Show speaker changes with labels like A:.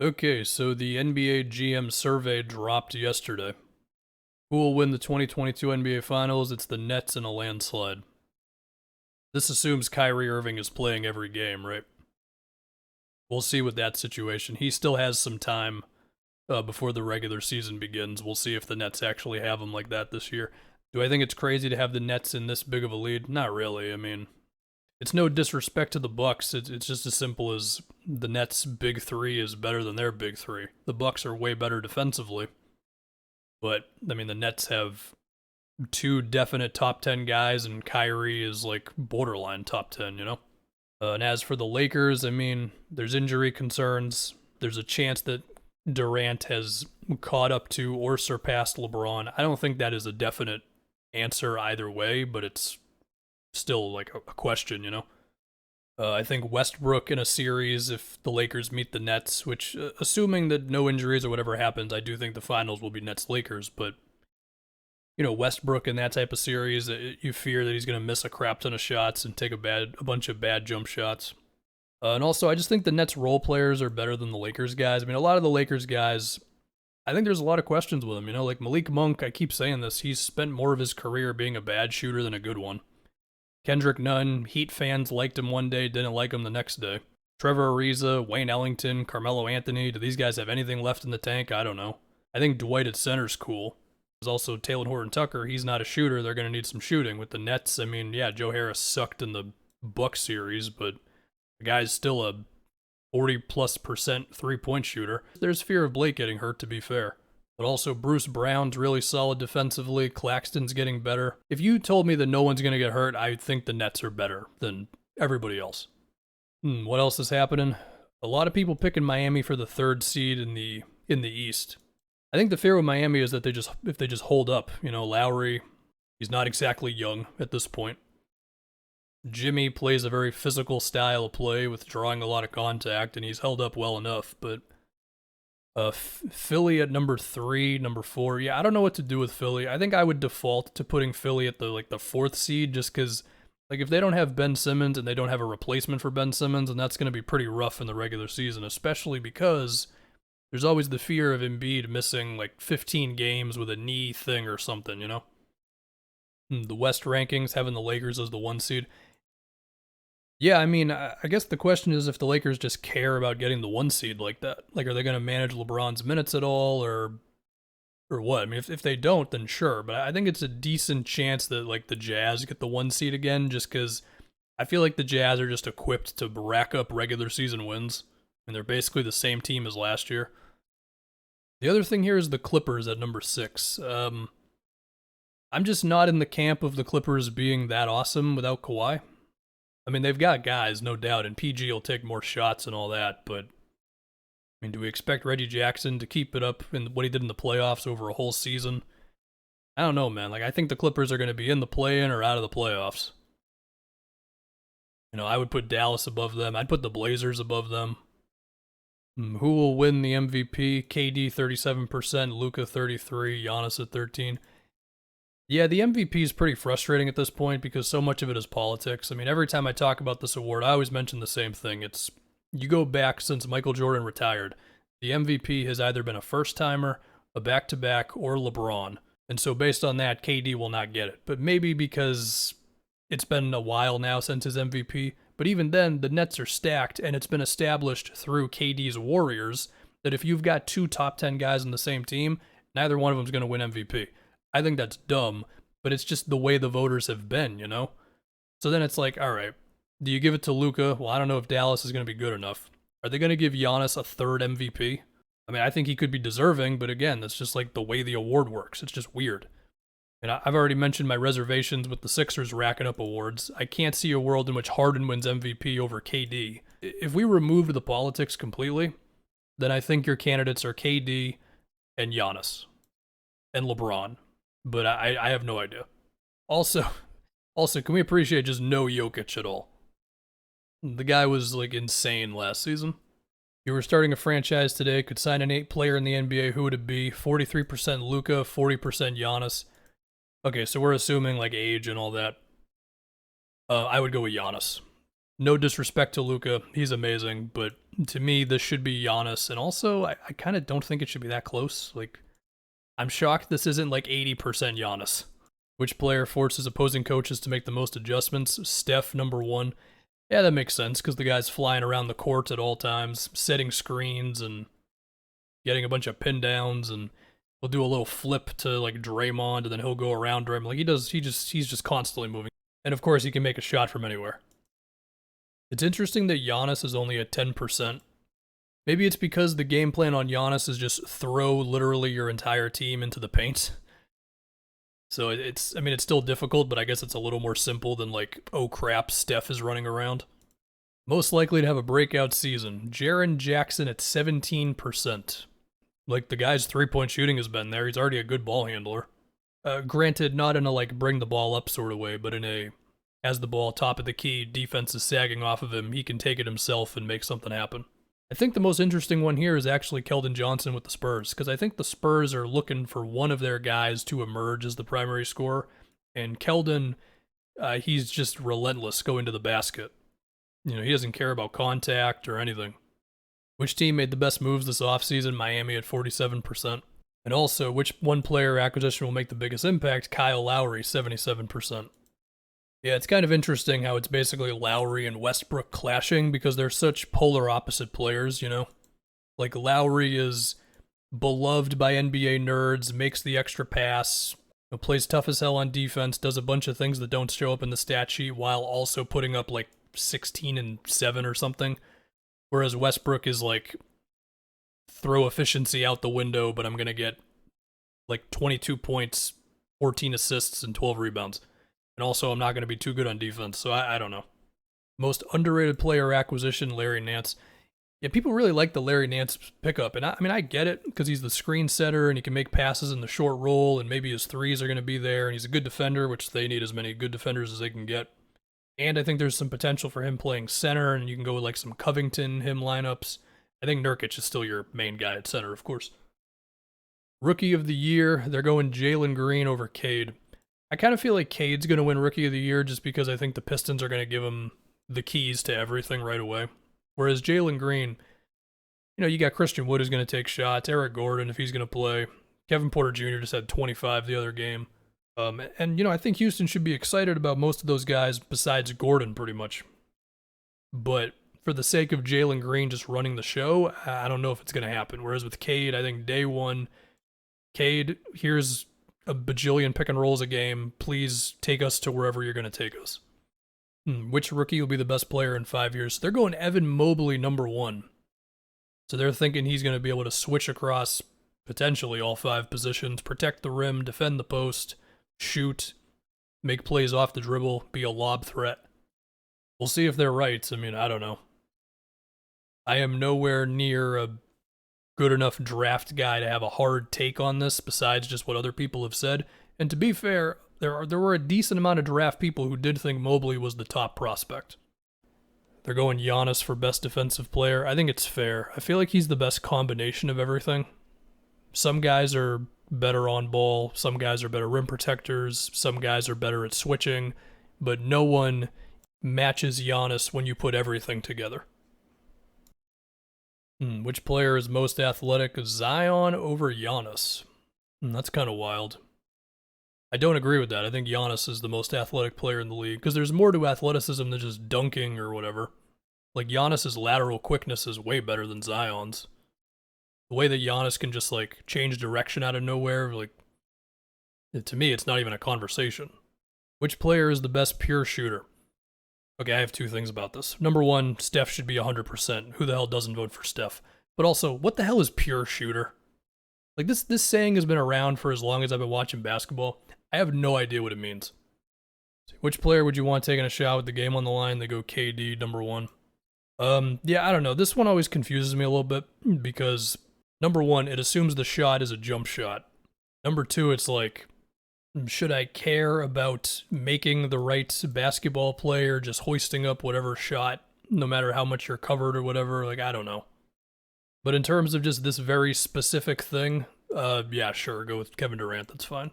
A: Okay, so the NBA GM survey dropped yesterday. Who will win the 2022 NBA Finals? It's the Nets in a landslide. This assumes Kyrie Irving is playing every game, right? We'll see with that situation. He still has some time before the regular season begins. We'll see if the Nets actually have him like that this year. Do I think it's crazy to have the Nets in this big of a lead? Not really. I mean, it's no disrespect to the Bucks. It's just as simple as the Nets' big three is better than their big three. The Bucks are way better defensively, but I mean the Nets have two definite top 10 guys, and Kyrie is like borderline top 10. And as for the Lakers, I mean, there's injury concerns. There's a chance that Durant has caught up to or surpassed LeBron. I don't think that is a definite answer either way, but it's still like a question. I think Westbrook in a series, if the Lakers meet the Nets, which, assuming that no injuries or whatever happens, I do think the finals will be Nets-Lakers, but, Westbrook in that type of series, you fear that he's going to miss a crap ton of shots and take a bunch of bad jump shots. And also, I just think the Nets role players are better than the Lakers guys. I mean, a lot of the Lakers guys, I think there's a lot of questions with them, like Malik Monk, I keep saying this, he's spent more of his career being a bad shooter than a good one. Kendrick Nunn, Heat fans liked him one day, didn't like him the next day. Trevor Ariza, Wayne Ellington, Carmelo Anthony, do these guys have anything left in the tank? I don't know. I think Dwight at center's cool. There's also Taylor Horton-Tucker, he's not a shooter, they're going to need some shooting. With the Nets, I mean, yeah, Joe Harris sucked in the Bucks series, but the guy's still a 40+% three-point shooter. There's fear of Blake getting hurt, to be fair. But also, Bruce Brown's really solid defensively. Claxton's getting better. If you told me that no one's going to get hurt, I think the Nets are better than everybody else. What else is happening? A lot of people picking Miami for the third seed in the East. I think the fear with Miami is that if they just hold up. Lowry, he's not exactly young at this point. Jimmy plays a very physical style of play with drawing a lot of contact, and he's held up well enough, but Philly at number 3, number 4. Yeah, I don't know what to do with Philly. I think I would default to putting Philly at the 4th seed, just because, if they don't have Ben Simmons and they don't have a replacement for Ben Simmons, and that's going to be pretty rough in the regular season, especially because there's always the fear of Embiid missing 15 games with a knee thing or something, The West rankings having the Lakers as the 1 seed. Yeah, I mean, I guess the question is if the Lakers just care about getting the 1 seed like that. Are they going to manage LeBron's minutes at all, or what? I mean, if they don't, then sure. But I think it's a decent chance that, the Jazz get the 1 seed again, just because I feel like the Jazz are just equipped to rack up regular season wins. And they're basically the same team as last year. The other thing here is the Clippers at number 6. I'm just not in the camp of the Clippers being that awesome without Kawhi. I mean, they've got guys, no doubt, and PG will take more shots and all that, but, I mean, do we expect Reggie Jackson to keep it up in what he did in the playoffs over a whole season? I don't know, man. I think the Clippers are going to be in the play-in or out of the playoffs. I would put Dallas above them. I'd put the Blazers above them. Who will win the MVP? KD 37%, Luka 33%, Giannis at 13%. Yeah, the MVP is pretty frustrating at this point because so much of it is politics. I mean, every time I talk about this award, I always mention the same thing. You go back since Michael Jordan retired. The MVP has either been a first-timer, a back-to-back, or LeBron. And so based on that, KD will not get it. But maybe because it's been a while now since his MVP. But even then, the Nets are stacked, and it's been established through KD's Warriors that if you've got 2 top 10 guys on the same team, neither one of them is going to win MVP. I think that's dumb, but it's just the way the voters have been, So then it's all right, do you give it to Luka? Well, I don't know if Dallas is going to be good enough. Are they going to give Giannis a 3rd MVP? I mean, I think he could be deserving, but again, that's just the way the award works. It's just weird. And I've already mentioned my reservations with the Sixers racking up awards. I can't see a world in which Harden wins MVP over KD. If we removed the politics completely, then I think your candidates are KD and Giannis and LeBron. But I have no idea. Also, can we appreciate just no Jokic at all? The guy was insane last season. If you were starting a franchise today, could sign an 8th player in the NBA, who would it be? 43% Luka, 40% Giannis. Okay, so we're assuming age and all that. I would go with Giannis. No disrespect to Luka, he's amazing, but to me, this should be Giannis. And also, I kind of don't think it should be that close. Like, I'm shocked this isn't like 80% Giannis. Which player forces opposing coaches to make the most adjustments? Steph, number one. Yeah, that makes sense, because the guy's flying around the court at all times, setting screens and getting a bunch of pin downs, and he'll do a little flip to like Draymond, and then he'll go around Draymond. Like he's just constantly moving. And of course, he can make a shot from anywhere. It's interesting that Giannis is only at 10%. Maybe it's because the game plan on Giannis is just throw literally your entire team into the paint. So it's still difficult, but I guess it's a little more simple than like, oh crap, Steph is running around. Most likely to have a breakout season. Jaron Jackson at 17%. Like, the guy's three-point shooting has been there. He's already a good ball handler. Granted, not in a like bring the ball up sort of way, but in a has the ball top of the key, defense is sagging off of him, he can take it himself and make something happen. I think the most interesting one here is actually Keldon Johnson with the Spurs, because I think the Spurs are looking for one of their guys to emerge as the primary scorer, and Keldon, he's just relentless going to the basket. You know, he doesn't care about contact or anything. Which team made the best moves this offseason? Miami at 47%. And also, which one player acquisition will make the biggest impact? Kyle Lowry, 77%. Yeah, it's kind of interesting how it's basically Lowry and Westbrook clashing because they're such polar opposite players, you know? Like, Lowry is beloved by NBA nerds, makes the extra pass, plays tough as hell on defense, does a bunch of things that don't show up in the stat sheet while also putting up like 16 and 7 or something. Whereas Westbrook is like, throw efficiency out the window, but I'm going to get like 22 points, 14 assists, and 12 rebounds. And also, I'm not going to be too good on defense, so I don't know. Most underrated player acquisition, Larry Nance. Yeah, people really like the Larry Nance pickup, and I get it, because he's the screen setter, and he can make passes in the short roll, and maybe his threes are going to be there, and he's a good defender, which they need as many good defenders as they can get. And I think there's some potential for him playing center, and you can go with like some Covington, him lineups. I think Nurkic is still your main guy at center, of course. Rookie of the year, they're going Jalen Green over Cade. I kind of feel like Cade's going to win Rookie of the Year just because I think the Pistons are going to give him the keys to everything right away. Whereas Jalen Green, you know, you got Christian Wood who's going to take shots, Eric Gordon if he's going to play. Kevin Porter Jr. just had 25 the other game. And, you know, I think Houston should be excited about most of those guys besides Gordon pretty much. But for the sake of Jalen Green just running the show, I don't know if it's going to happen. Whereas with Cade, I think day one, Cade, here's a bajillion pick and rolls a game. Please take us to wherever you're going to take us. Which rookie will be the best player in 5 years? They're going Evan Mobley number one. So they're thinking he's going to be able to switch across potentially all 5 positions, protect the rim, defend the post, shoot, make plays off the dribble, be a lob threat. We'll see if they're right. I mean, I don't know. I am nowhere near a good enough draft guy to have a hard take on this besides just what other people have said. And to be fair, there were a decent amount of draft people who did think Mobley was the top prospect. They're going Giannis for best defensive player. I think it's fair. I feel like he's the best combination of everything. Some guys are better on ball, some guys are better rim protectors, some guys are better at switching, but no one matches Giannis when you put everything together. Which player is most athletic? Zion over Giannis. That's kind of wild. I don't agree with that. I think Giannis is the most athletic player in the league because there's more to athleticism than just dunking or whatever. Like, Giannis's lateral quickness is way better than Zion's. The way that Giannis can just like change direction out of nowhere, like, to me, it's not even a conversation. Which player is the best pure shooter? Okay, I have 2 things about this. Number one, Steph should be 100%. Who the hell doesn't vote for Steph? But also, what the hell is pure shooter? Like, this saying has been around for as long as I've been watching basketball. I have no idea what it means. Which player would you want taking a shot with the game on the line? They go KD, number one. Yeah, I don't know. This one always confuses me a little bit because, number one, it assumes the shot is a jump shot. Number two, it's like, should I care about making the right basketball play or just hoisting up whatever shot, no matter how much you're covered or whatever? Like, I don't know. But in terms of just this very specific thing, yeah, sure, go with Kevin Durant, that's fine.